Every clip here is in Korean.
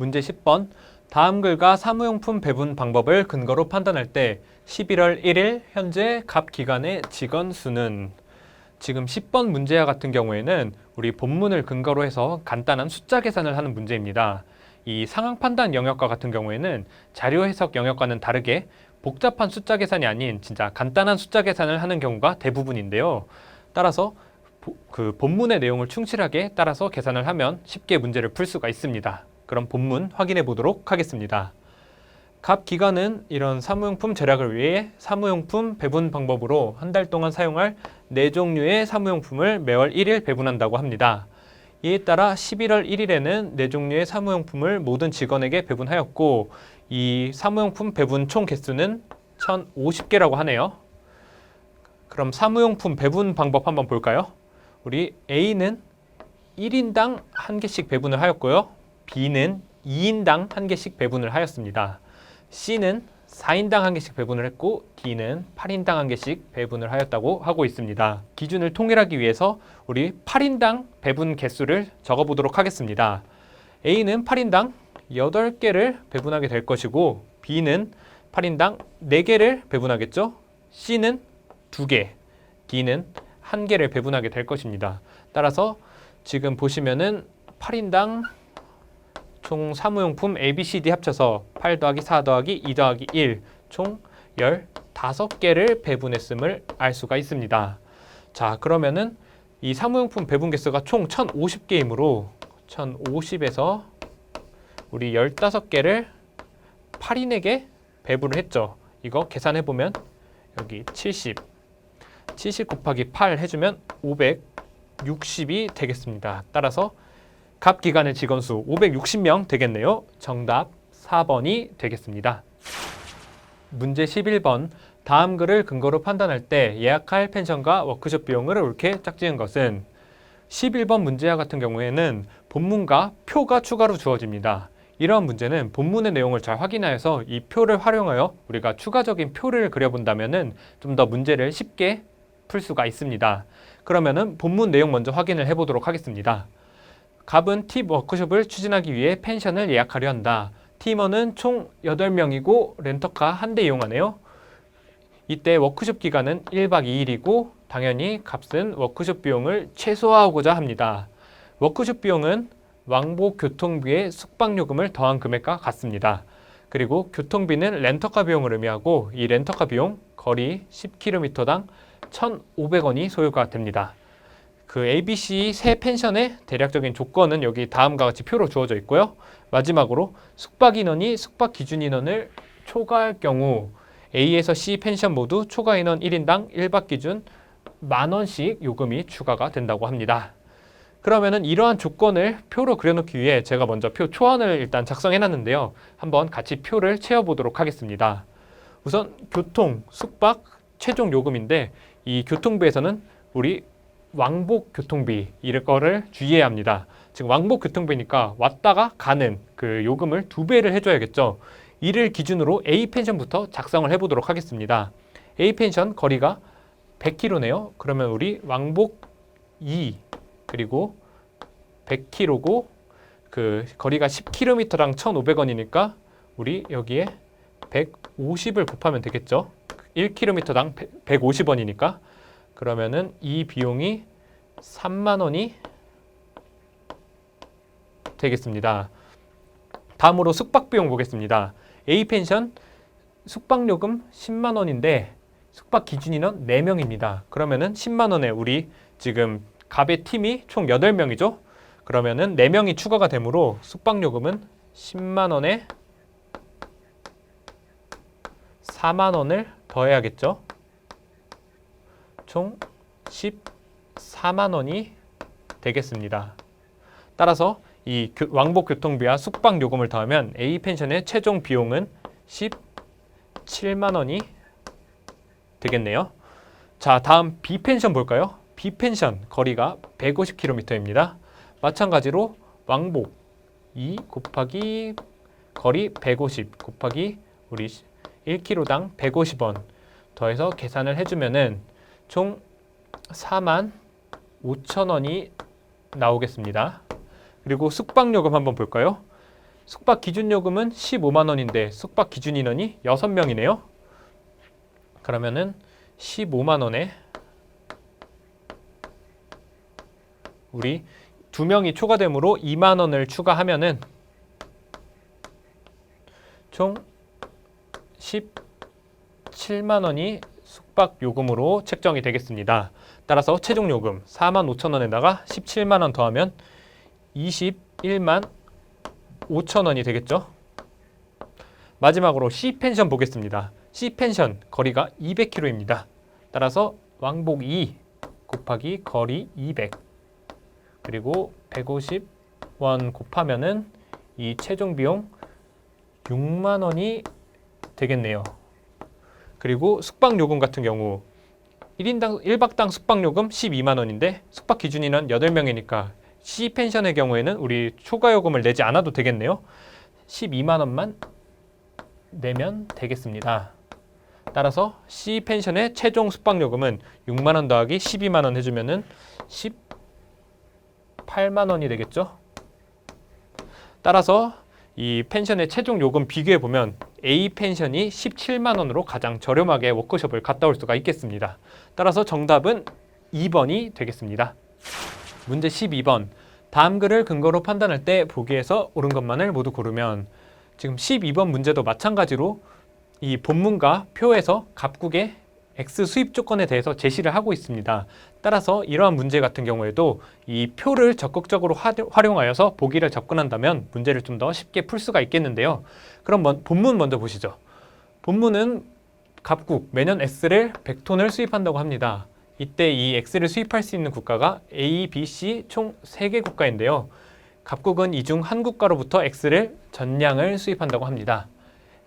문제 10번. 다음 글과 사무용품 배분 방법을 근거로 판단할 때 11월 1일 현재 갑 기간의 직원 수는, 지금 10번 문제와 같은 경우에는 우리 본문을 근거로 해서 간단한 숫자 계산을 하는 문제입니다. 이 상황 판단 영역과 같은 경우에는 자료 해석 영역과는 다르게 복잡한 숫자 계산이 아닌 진짜 간단한 숫자 계산을 하는 경우가 대부분인데요. 따라서 그 본문의 내용을 충실하게 따라서 계산을 하면 쉽게 문제를 풀 수가 있습니다. 그럼 본문 확인해 보도록 하겠습니다. 갑 기간은 이런 사무용품 절약을 위해 사무용품 배분 방법으로 한 달 동안 사용할 4종류의 사무용품을 매월 1일 배분한다고 합니다. 이에 따라 11월 1일에는 4종류의 사무용품을 모든 직원에게 배분하였고, 이 사무용품 배분 총 개수는 1050개라고 하네요. 그럼 사무용품 배분 방법 한번 볼까요? 우리 A는 1인당 1개씩 배분을 하였고요. B는 2인당 1개씩 배분을 하였습니다. C는 4인당 1개씩 배분을 했고, D는 8인당 1개씩 배분을 하였다고 하고 있습니다. 기준을 통일하기 위해서 우리 8인당 배분 개수를 적어보도록 하겠습니다. A는 8인당 8개를 배분하게 될 것이고, B는 8인당 4개를 배분하겠죠. C는 2개, D는 1개를 배분하게 될 것입니다. 따라서 지금 보시면은 8인당 총 사무용품 A, B, C, D 합쳐서 8 더하기 4 더하기 2 더하기 1 총 15개를 배분했음을 알 수가 있습니다. 자, 그러면은 이 사무용품 배분 개수가 총 1050개이므로 1050에서 우리 15개를 8인에게 배분을 했죠. 이거 계산해 보면 여기 70 곱하기 8 해주면 560이 되겠습니다. 따라서 갑 기간의 직원 수 560명 되겠네요. 정답 4번이 되겠습니다. 문제 11번. 다음 글을 근거로 판단할 때 예약할 펜션과 워크숍 비용을 옳게 짝지은 것은, 11번 문제와 같은 경우에는 본문과 표가 추가로 주어집니다. 이러한 문제는 본문의 내용을 잘 확인하여서 이 표를 활용하여 우리가 추가적인 표를 그려본다면 좀 더 문제를 쉽게 풀 수가 있습니다. 그러면은 본문 내용 먼저 확인을 해보도록 하겠습니다. 갑은 팁 워크숍을 추진하기 위해 펜션을 예약하려 한다. 팀원은 총 8명이고 렌터카 1대 이용하네요. 이때 워크숍 기간은 1박 2일이고 당연히 값은 워크숍 비용을 최소화하고자 합니다. 워크숍 비용은 왕복 교통비에 숙박요금을 더한 금액과 같습니다. 그리고 교통비는 렌터카 비용을 의미하고, 이 렌터카 비용 거리 10km당 1,500원이 소요가 됩니다. 그 ABC 세 펜션의 대략적인 조건은 여기 다음과 같이 표로 주어져 있고요. 마지막으로 숙박 인원이 숙박 기준 인원을 초과할 경우 A에서 C 펜션 모두 초과 인원 1인당 1박 기준 10,000원씩 요금이 추가가 된다고 합니다. 그러면은 이러한 조건을 표로 그려놓기 위해 제가 먼저 표 초안을 일단 작성해 놨는데요. 한번 같이 표를 채워보도록 하겠습니다. 우선 교통, 숙박, 최종 요금인데, 이 교통비에서는 우리 왕복 교통비 이럴 거를 주의해야 합니다. 지금 왕복 교통비니까 왔다가 가는 그 요금을 2배를 해줘야겠죠. 이를 기준으로 A 펜션부터 작성을 해보도록 하겠습니다. A 펜션 거리가 100km네요. 그러면 우리 왕복 2 그리고 100km고 그 거리가 10km당 1,500원이니까 우리 여기에 150을 곱하면 되겠죠. 1km당 150원이니까 그러면은 이 비용이 30,000원이 되겠습니다. 다음으로 숙박 비용 보겠습니다. A 펜션 숙박요금 100,000원인데 숙박 기준 인원 4명입니다. 그러면은 100,000원에 우리 지금 갑의 팀이 총 8명이죠. 그러면은 4명이 추가가 되므로 숙박요금은 100,000원에 40,000원을 더해야겠죠. 총 140,000원이 되겠습니다. 따라서 이 왕복 교통비와 숙박 요금을 더하면 A 펜션의 최종 비용은 170,000원이 되겠네요. 자, 다음 B 펜션 볼까요? B 펜션 거리가 150km입니다. 마찬가지로 왕복 2 곱하기 거리 150 곱하기 우리 1km당 150원 더해서 계산을 해주면은 총 45,000원이 나오겠습니다. 그리고 숙박요금 한번 볼까요? 숙박 기준 요금은 15만 원인데 숙박 기준 인원이 6명이네요. 그러면은 15만 원에 우리 2명이 초과되므로 2만 원을 추가하면은 총 17만 원이 숙박 요금으로 책정이 되겠습니다. 따라서 최종 요금 4만 5천 원에다가 17만 원 더하면 21만 5천 원이 되겠죠. 마지막으로 C펜션 보겠습니다. C펜션 거리가 200km입니다. 따라서 왕복 2 곱하기 거리 200 그리고 150원 곱하면은 이 최종 비용 6만 원이 되겠네요. 그리고 숙박요금 같은 경우 1박당 숙박요금 12만 원인데 숙박 기준인은 8명이니까 C펜션의 경우에는 우리 초과요금을 내지 않아도 되겠네요. 12만 원만 내면 되겠습니다. 따라서 C펜션의 최종 숙박요금은 6만 원 더하기 12만 원 해주면은 18만 원이 되겠죠. 따라서 이 펜션의 최종 요금 비교해 보면 A 펜션이 17만 원으로 가장 저렴하게 워크숍을 갔다 올 수가 있겠습니다. 따라서 정답은 2번이 되겠습니다. 문제 12번. 다음 글을 근거로 판단할 때 보기에서 옳은 것만을 모두 고르면 지금 12번 문제도 마찬가지로 이 본문과 표에서 각국의 X 수입 조건에 대해서 제시를 하고 있습니다. 따라서 이러한 문제 같은 경우에도 이 표를 적극적으로 활용하여서 보기를 접근한다면 문제를 좀 더 쉽게 풀 수가 있겠는데요. 그럼 본문 먼저 보시죠. 본문은 각국 매년 X를 100톤을 수입한다고 합니다. 이때 이 X를 수입할 수 있는 국가가 A, B, C 총 3개 국가인데요. 각국은 이 중 한 국가로부터 X를 전량을 수입한다고 합니다.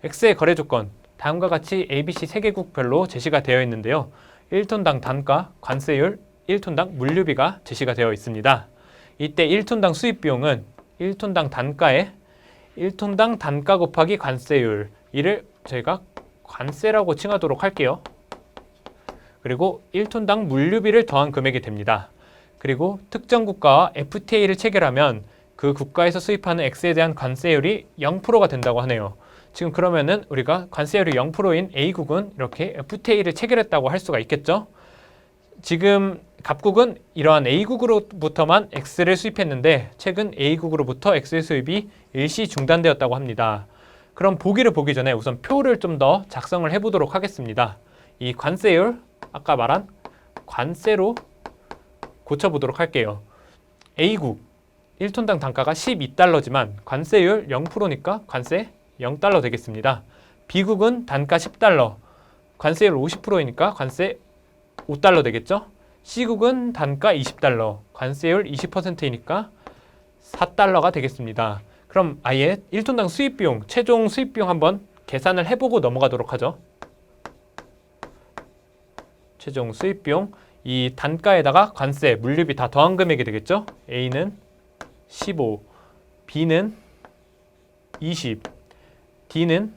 X의 거래 조건 다음과 같이 A, B, C 3개국별로 제시가 되어 있는데요. 1톤당 단가, 관세율, 1톤당 물류비가 제시가 되어 있습니다. 이때 1톤당 수입 비용은 1톤당 단가에 1톤당 단가 곱하기 관세율, 이를 저희가 관세라고 칭하도록 할게요. 그리고 1톤당 물류비를 더한 금액이 됩니다. 그리고 특정 국가와 FTA를 체결하면 그 국가에서 수입하는 X에 대한 관세율이 0%가 된다고 하네요. 지금 그러면은 우리가 관세율이 0%인 A국은 이렇게 FTA를 체결했다고 할 수가 있겠죠. 지금 각국은 이러한 A국으로부터만 X를 수입했는데 최근 A국으로부터 X의 수입이 일시 중단되었다고 합니다. 그럼 보기를 보기 전에 우선 표를 좀 더 작성을 해보도록 하겠습니다. 이 관세율, 아까 말한 관세로 고쳐보도록 할게요. A국 1톤당 단가가 12달러지만 관세율 0%니까 관세 0달러 되겠습니다. B국은 단가 10달러, 관세율 50%이니까 관세 5달러 되겠죠? C국은 단가 20달러, 관세율 20%이니까 4달러가 되겠습니다. 그럼 아예 1톤당 수입비용, 최종 수입비용 한번 계산을 해보고 넘어가도록 하죠. 최종 수입비용, 이 단가에다가 관세, 물류비 다 더한 금액이 되겠죠? A는 15, B는 20, D는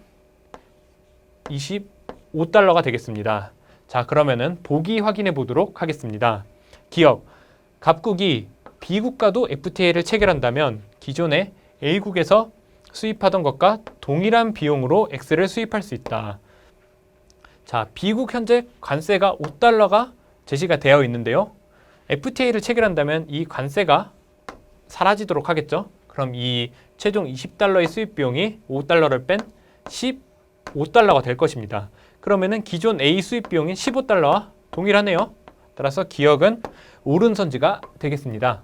25달러가 되겠습니다. 자, 그러면은 보기 확인해 보도록 하겠습니다. 기억, 각국이 B국가도 FTA를 체결한다면 기존에 A국에서 수입하던 것과 동일한 비용으로 X를 수입할 수 있다. 자, B국 현재 관세가 5달러가 제시가 되어 있는데요. FTA를 체결한다면 이 관세가 사라지도록 하겠죠. 그럼 이 최종 20달러의 수입 비용이 5달러를 뺀 15달러가 될 것입니다. 그러면은 기존 A 수입 비용인 15달러와 동일하네요. 따라서 기억은 옳은 선지가 되겠습니다.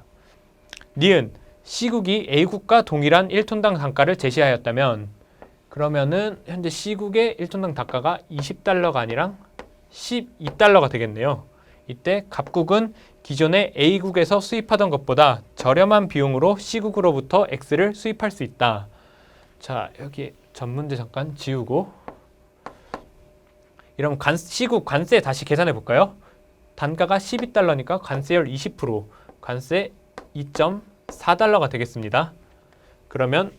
니은 C국이 A국과 동일한 1톤당 단가를 제시하였다면 그러면은 현재 C국의 1톤당 단가가 20달러가 아니라 12달러가 되겠네요. 이때 각국은 기존의 A국에서 수입하던 것보다 저렴한 비용으로 C국으로부터 X를 수입할 수 있다. 자, 여기 전문제 잠깐 지우고 이러면 C국 관세 다시 계산해 볼까요? 단가가 12달러니까 관세율 20%, 관세 2.4달러가 되겠습니다. 그러면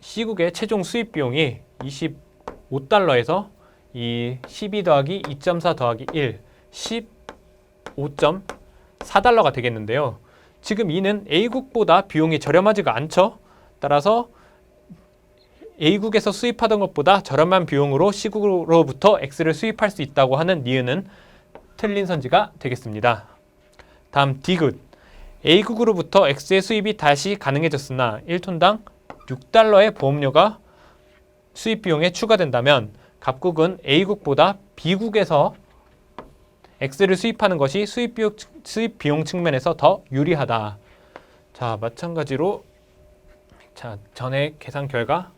C국의 최종 수입 비용이 25달러에서 이 12 더하기 2.4 더하기 1, 15.4달러가 되겠는데요. 지금 이는 A국보다 비용이 저렴하지가 않죠. 따라서 A국에서 수입하던 것보다 저렴한 비용으로 C국으로부터 X를 수입할 수 있다고 하는 니은은 틀린 선지가 되겠습니다. 다음 D굿. A국으로부터 X의 수입이 다시 가능해졌으나 1톤당 6달러의 보험료가 수입 비용에 추가된다면 갑국은 A국보다 B국에서 X를 수입하는 것이 수입 비용 측면에서 더 유리하다. 자, 마찬가지로 전에 계산 결과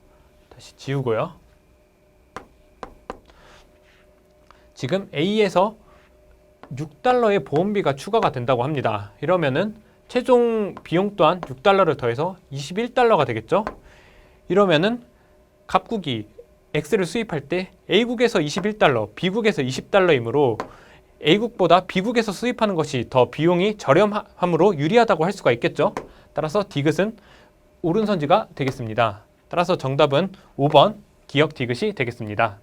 다시 지우고요. 지금 A에서 6달러의 보험비가 추가가 된다고 합니다. 이러면은 최종 비용 또한 6달러를 더해서 21달러가 되겠죠? 이러면은 갑국이 X를 수입할 때 A국에서 21달러, B국에서 20달러이므로 A국보다 B국에서 수입하는 것이 더 비용이 저렴함으로 유리하다고 할 수가 있겠죠? 따라서 D굿은 옳은 선지가 되겠습니다. 따라서 정답은 5번 기역 D굿이 되겠습니다.